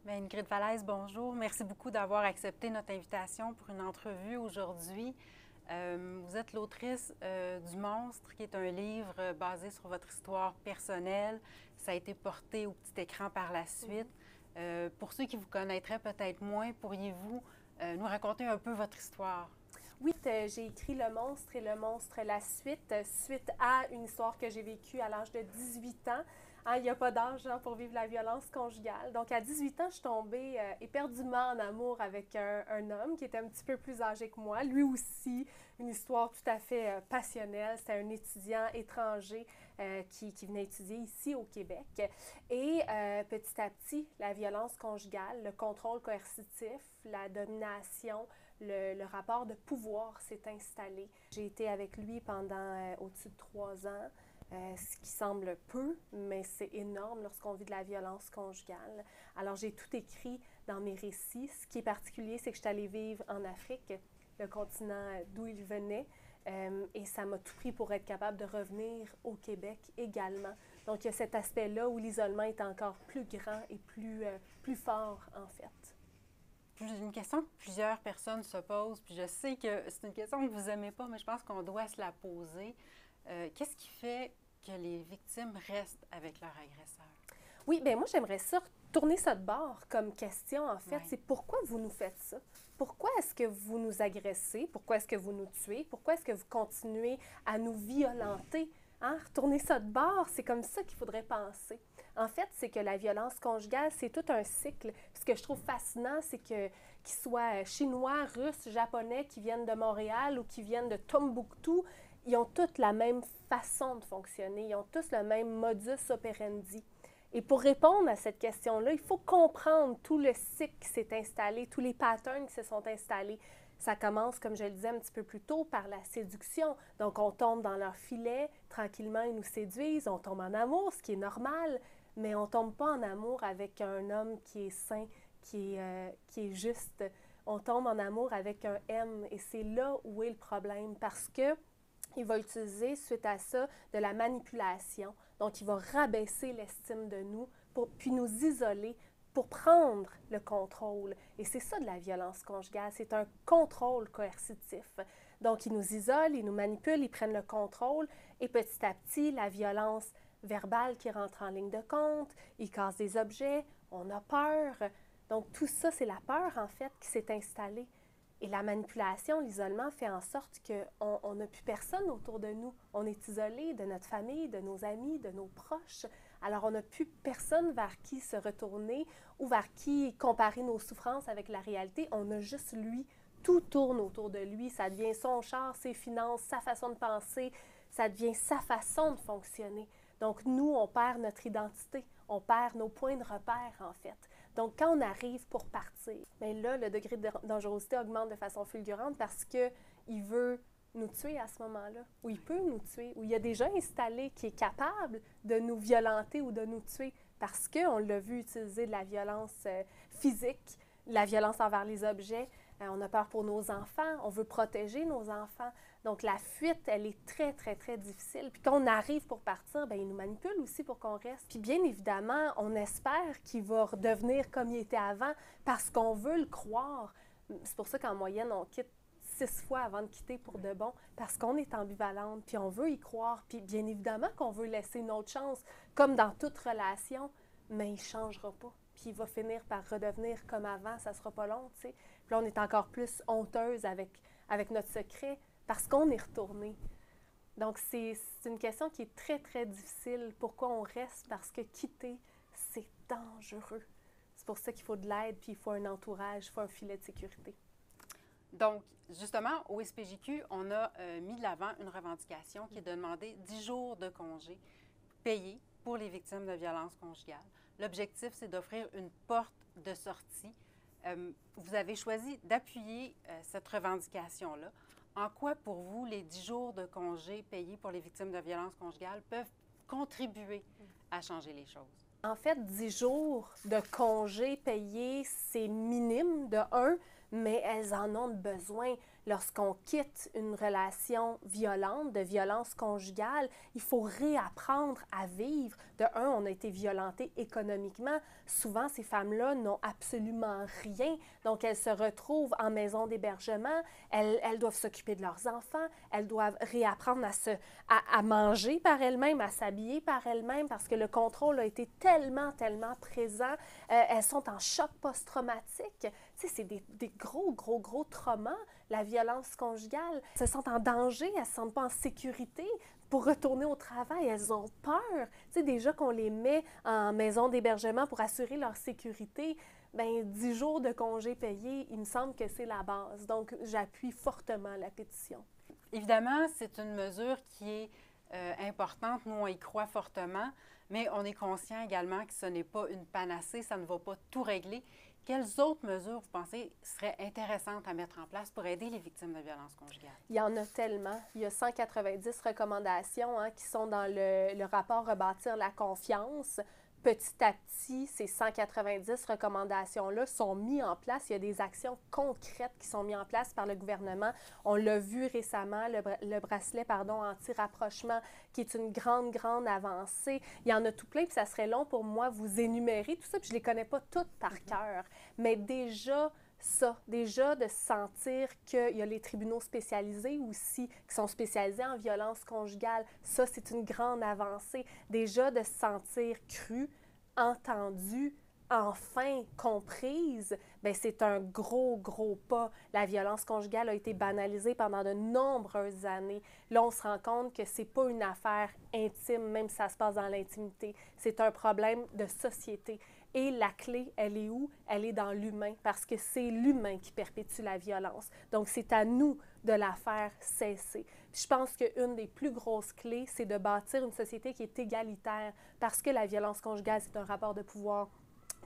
Bien, Ingrid Falaise, bonjour. Merci beaucoup d'avoir accepté notre invitation pour une entrevue aujourd'hui. Vous êtes l'autrice du Monstre, qui est un livre basé sur votre histoire personnelle. Ça a été porté au petit écran par la suite. Pour ceux qui vous connaîtraient peut-être moins, pourriez-vous nous raconter un peu votre histoire? Oui, j'ai écrit Le Monstre et Le Monstre, la suite, suite à une histoire que j'ai vécue à l'âge de 18 ans. Hein, il n'y a pas d'âge pour vivre la violence conjugale. Donc, à 18 ans, je suis tombée éperdument en amour avec un homme qui était un petit peu plus âgé que moi. Lui aussi, une histoire tout à fait passionnelle. C'était un étudiant étranger qui venait étudier ici au Québec. Et petit à petit, la violence conjugale, le contrôle coercitif, la domination, le rapport de pouvoir s'est installé. J'ai été avec lui pendant au-dessus de 3 ans, ce qui semble peu, mais c'est énorme lorsqu'on vit de la violence conjugale. Alors, j'ai tout écrit dans mes récits. Ce qui est particulier, c'est que je suis allée vivre en Afrique, le continent d'où il venait, et ça m'a tout pris pour être capable de revenir au Québec également. Donc, il y a cet aspect-là où l'isolement est encore plus grand et plus fort, en fait. Une question que plusieurs personnes se posent, puis je sais que c'est une question que vous n'aimez pas, mais je pense qu'on doit se la poser. Qu'est-ce qui fait que les victimes restent avec leur agresseur? Oui, bien moi, j'aimerais ça tourner ça de bord comme question, en fait. Ouais. C'est pourquoi vous nous faites ça? Pourquoi est-ce que vous nous agressez? Pourquoi est-ce que vous nous tuez? Pourquoi est-ce que vous continuez à nous violenter? Hein? Retourner ça de bord, c'est comme ça qu'il faudrait penser. En fait, c'est que la violence conjugale, c'est tout un cycle. Ce que je trouve fascinant, c'est que qu'ils soient chinois, russes, japonais, qui viennent de Montréal ou qui viennent de Tombouctou, ils ont tous la même façon de fonctionner, ils ont tous le même modus operandi. Et pour répondre à cette question-là, il faut comprendre tout le cycle qui s'est installé, tous les patterns qui se sont installés. Ça commence, comme je le disais un petit peu plus tôt, par la séduction. Donc, on tombe dans leur filet, tranquillement, ils nous séduisent, on tombe en amour, ce qui est normal, mais on ne tombe pas en amour avec un homme qui est sain, qui est juste. On tombe en amour avec un M, et c'est là où est le problème, parce que il va utiliser, suite à ça, de la manipulation. Donc, il va rabaisser l'estime de nous, puis nous isoler pour prendre le contrôle. Et c'est ça de la violence conjugale, c'est un contrôle coercitif. Donc, ils nous isolent, ils nous manipulent, ils prennent le contrôle, et petit à petit, la violence verbale qui rentre en ligne de compte, ils cassent des objets, on a peur. Donc, tout ça, c'est la peur, en fait, qui s'est installée. Et la manipulation, l'isolement fait en sorte qu'on n'a plus personne autour de nous. On est isolé de notre famille, de nos amis, de nos proches. Alors, on n'a plus personne vers qui se retourner ou vers qui comparer nos souffrances avec la réalité. On a juste lui. Tout tourne autour de lui. Ça devient son char, ses finances, sa façon de penser. Ça devient sa façon de fonctionner. Donc, nous, on perd notre identité. On perd nos points de repère, en fait. Donc, quand on arrive pour partir, bien là, le degré de dangerosité augmente de façon fulgurante parce qu'il veut nous tuer à ce moment-là, ou il peut nous tuer, ou il y a déjà installé qui est capable de nous violenter ou de nous tuer parce qu'on l'a vu utiliser de la violence physique, de la violence envers les objets. On a peur pour nos enfants, on veut protéger nos enfants. Donc, la fuite, elle est très, très, très difficile. Puis quand on arrive pour partir, bien, il nous manipule aussi pour qu'on reste. Puis bien évidemment, on espère qu'il va redevenir comme il était avant parce qu'on veut le croire. C'est pour ça qu'en moyenne, on quitte 6 fois avant de quitter pour de bon parce qu'on est ambivalente, puis on veut y croire. Puis bien évidemment qu'on veut laisser une autre chance, comme dans toute relation, mais il ne changera pas. Puis il va finir par redevenir comme avant, ça ne sera pas long, tu sais. Puis là, on est encore plus honteuse avec notre secret parce qu'on est retourné. Donc, c'est une question qui est très, très difficile. Pourquoi on reste? Parce que quitter, c'est dangereux. C'est pour ça qu'il faut de l'aide, puis il faut un entourage, il faut un filet de sécurité. Donc, justement, au SPJQ, on a mis de l'avant une revendication qui est de demander 10 jours de congé payés pour les victimes de violences conjugales. L'objectif, c'est d'offrir une porte de sortie. Vous avez choisi d'appuyer cette revendication-là. En quoi, pour vous, les 10 jours de congé payés pour les victimes de violences conjugales peuvent contribuer à changer les choses? En fait, 10 jours de congé payé, c'est minime de un, mais elles en ont besoin. lorsqu'on quitte une relation violente, de violence conjugale, il faut réapprendre à vivre. De un, on a été violenté économiquement. Souvent, ces femmes-là n'ont absolument rien. Donc, elles se retrouvent en maison d'hébergement. Elles doivent s'occuper de leurs enfants. Elles doivent réapprendre à manger par elles-mêmes, à s'habiller par elles-mêmes parce que le contrôle a été tellement, tellement présent. Elles sont en choc post-traumatique. Tu sais, c'est des gros, gros, gros traumas, la violence conjugale. Elles se sentent en danger, elles ne se sentent pas en sécurité. Pour retourner au travail, elles ont peur. Tu sais, déjà qu'on les met en maison d'hébergement pour assurer leur sécurité, bien, 10 jours de congés payés, il me semble que c'est la base. Donc, j'appuie fortement la pétition. Évidemment, c'est une mesure qui est importante. Nous, on y croit fortement, mais on est conscient également que ce n'est pas une panacée, ça ne va pas tout régler. Quelles autres mesures, vous pensez, seraient intéressantes à mettre en place pour aider les victimes de violences conjugales? Il y en a tellement. Il y a 190 recommandations qui sont dans le rapport Rebâtir la confiance. Petit à petit, ces 190 recommandations-là sont mises en place. Il y a des actions concrètes qui sont mises en place par le gouvernement. On l'a vu récemment, le bracelet anti-rapprochement, qui est une grande, grande avancée. Il y en a tout plein, puis ça serait long pour moi vous énumérer tout ça, puis je ne les connais pas toutes par cœur. Mais déjà de sentir qu'il y a les tribunaux spécialisés aussi, qui sont spécialisés en violence conjugale, ça, c'est une grande avancée. Déjà de se sentir cru, entendu, enfin comprise, bien, c'est un gros, gros pas. La violence conjugale a été banalisée pendant de nombreuses années. Là, on se rend compte que c'est pas une affaire intime, même si ça se passe dans l'intimité. C'est un problème de société. Et la clé, elle est où? Elle est dans l'humain, parce que c'est l'humain qui perpétue la violence. Donc, c'est à nous de la faire cesser. Puis je pense qu'une des plus grosses clés, c'est de bâtir une société qui est égalitaire, parce que la violence conjugale, c'est un rapport de pouvoir.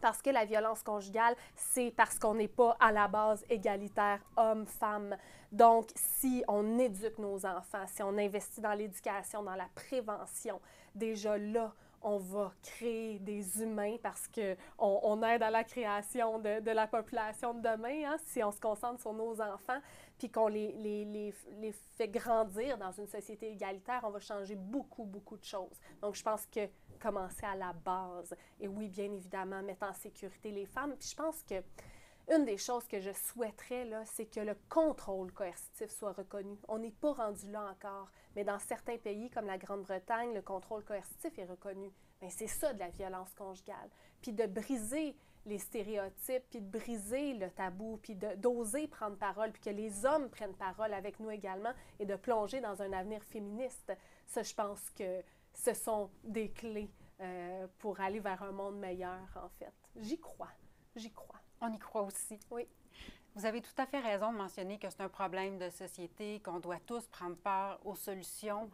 Parce que la violence conjugale, c'est parce qu'on n'est pas à la base égalitaire homme-femme. Donc, si on éduque nos enfants, si on investit dans l'éducation, dans la prévention, déjà là, on va créer des humains parce qu'on aide à la création de la population de demain, hein, si on se concentre sur nos enfants, puis qu'on les fait grandir dans une société égalitaire, on va changer beaucoup, beaucoup de choses. Donc, je pense que commencer à la base, et oui, bien évidemment, mettre en sécurité les femmes. Puis je pense que une des choses que je souhaiterais, là, c'est que le contrôle coercitif soit reconnu. On n'est pas rendu là encore, mais dans certains pays comme la Grande-Bretagne, le contrôle coercitif est reconnu. Bien, c'est ça de la violence conjugale. Puis de briser les stéréotypes, puis de briser le tabou, puis d'oser prendre parole, puis que les hommes prennent parole avec nous également, et de plonger dans un avenir féministe. Ça, je pense que ce sont des clés pour aller vers un monde meilleur, en fait. J'y crois. On y croit aussi. Oui. Vous avez tout à fait raison de mentionner que c'est un problème de société, qu'on doit tous prendre part aux solutions.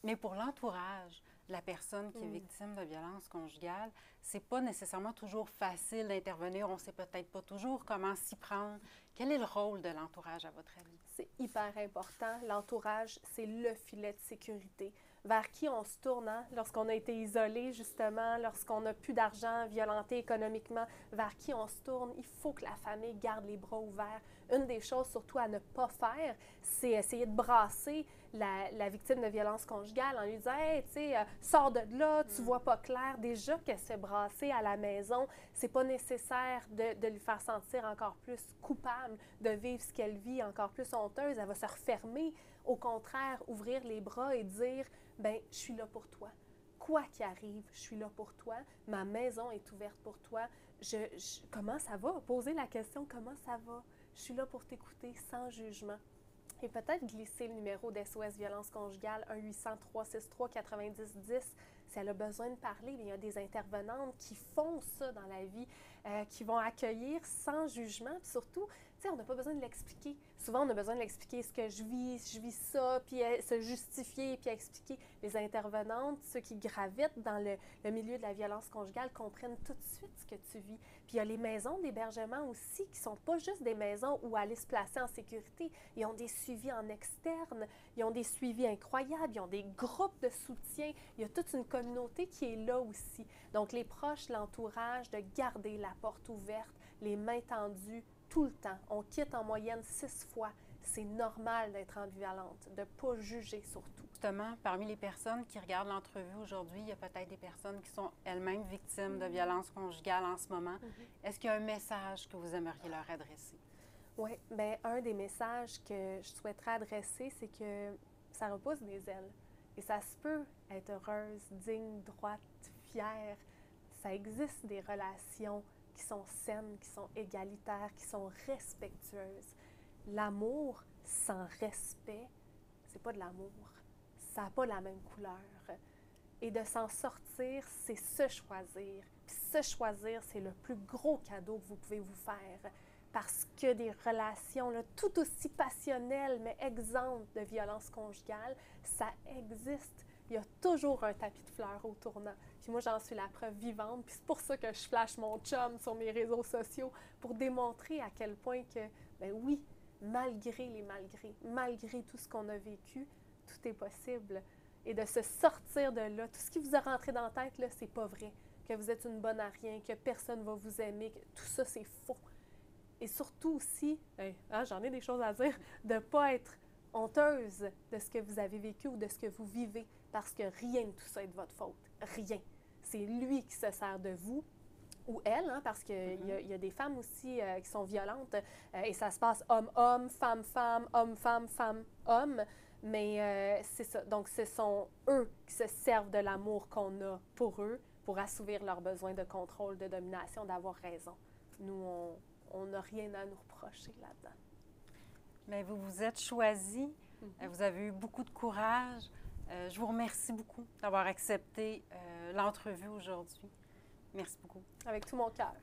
Mais pour l'entourage de la personne qui est victime de violence conjugale, c'est pas nécessairement toujours facile d'intervenir. On ne sait peut-être pas toujours comment s'y prendre. Quel est le rôle de l'entourage, à votre avis? C'est hyper important. L'entourage, c'est le filet de sécurité. Vers qui on se tourne, hein? Lorsqu'on a été isolé, justement, lorsqu'on n'a plus d'argent, violenté économiquement, vers qui on se tourne? Il faut que la famille garde les bras ouverts. Une des choses, surtout, à ne pas faire, c'est essayer de brasser la victime de violence conjugale en lui disant « Hey, tu sais, sors de là, tu vois pas clair. » Déjà qu'elle se fait brasser à la maison, c'est pas nécessaire de lui faire sentir encore plus coupable, de vivre ce qu'elle vit encore plus honteuse. Elle va se refermer. Au contraire, ouvrir les bras et dire « Bien, je suis là pour toi. Quoi qu'il arrive, je suis là pour toi. Ma maison est ouverte pour toi. Comment ça va? » Poser la question « Comment ça va? » Je suis là pour t'écouter sans jugement. Et peut-être glisser le numéro d'SOS Violence Conjugale 1-800-363-9010. Si elle a besoin de parler, il y a des intervenantes qui font ça dans la vie, qui vont accueillir sans jugement. Puis surtout, tu sais, on n'a pas besoin de l'expliquer. Souvent, on a besoin de l'expliquer ce que je vis ça, puis se justifier, puis expliquer. Les intervenantes, ceux qui gravitent dans le milieu de la violence conjugale, comprennent tout de suite ce que tu vis. Puis il y a les maisons d'hébergement aussi, qui ne sont pas juste des maisons où aller se placer en sécurité. Ils ont des suivis en externe, ils ont des suivis incroyables, ils ont des groupes de soutien. Il y a toute une communauté qui est là aussi. Donc, les proches, l'entourage, de garder la porte ouverte, les mains tendues, tout le temps. On quitte en moyenne 6 fois. C'est normal d'être ambivalente, de ne pas juger surtout. Justement, parmi les personnes qui regardent l'entrevue aujourd'hui, il y a peut-être des personnes qui sont elles-mêmes victimes de violences conjugales en ce moment. Est-ce qu'il y a un message que vous aimeriez leur adresser? Oui, bien, un des messages que je souhaiterais adresser, c'est que ça repousse des ailes. Et ça se peut être heureuse, digne, droite, fière. Ça existe des relations qui sont saines, qui sont égalitaires, qui sont respectueuses. L'amour sans respect, c'est pas de l'amour. Ça n'a pas la même couleur. Et de s'en sortir, c'est se choisir. Puis se choisir, c'est le plus gros cadeau que vous pouvez vous faire. Parce que des relations là, tout aussi passionnelles, mais exemptes de violence conjugale, ça existe. Il y a toujours un tapis de fleurs au tournant. Puis moi, j'en suis la preuve vivante. Puis c'est pour ça que je flash mon chum sur mes réseaux sociaux pour démontrer à quel point que, ben oui, malgré les malgrés, malgré tout ce qu'on a vécu, tout est possible. Et de se sortir de là, tout ce qui vous a rentré dans la tête, là, c'est pas vrai. Que vous êtes une bonne à rien, que personne ne va vous aimer, que tout ça, c'est faux. Et surtout aussi, j'en ai des choses à dire, de ne pas être honteuse de ce que vous avez vécu ou de ce que vous vivez, parce que rien de tout ça est de votre faute. Rien. C'est lui qui se sert de vous, ou elle, hein, parce qu'il y a des femmes aussi qui sont violentes, et ça se passe homme-homme, femme-femme, homme-femme, femme-homme, mais c'est ça. Donc, ce sont eux qui se servent de l'amour qu'on a pour eux, pour assouvir leurs besoins de contrôle, de domination, d'avoir raison. Nous, on n'a rien à nous reprocher là-dedans. Mais vous vous êtes choisie, vous avez eu beaucoup de courage. Je vous remercie beaucoup d'avoir accepté l'entrevue aujourd'hui. Merci beaucoup. Avec tout mon cœur.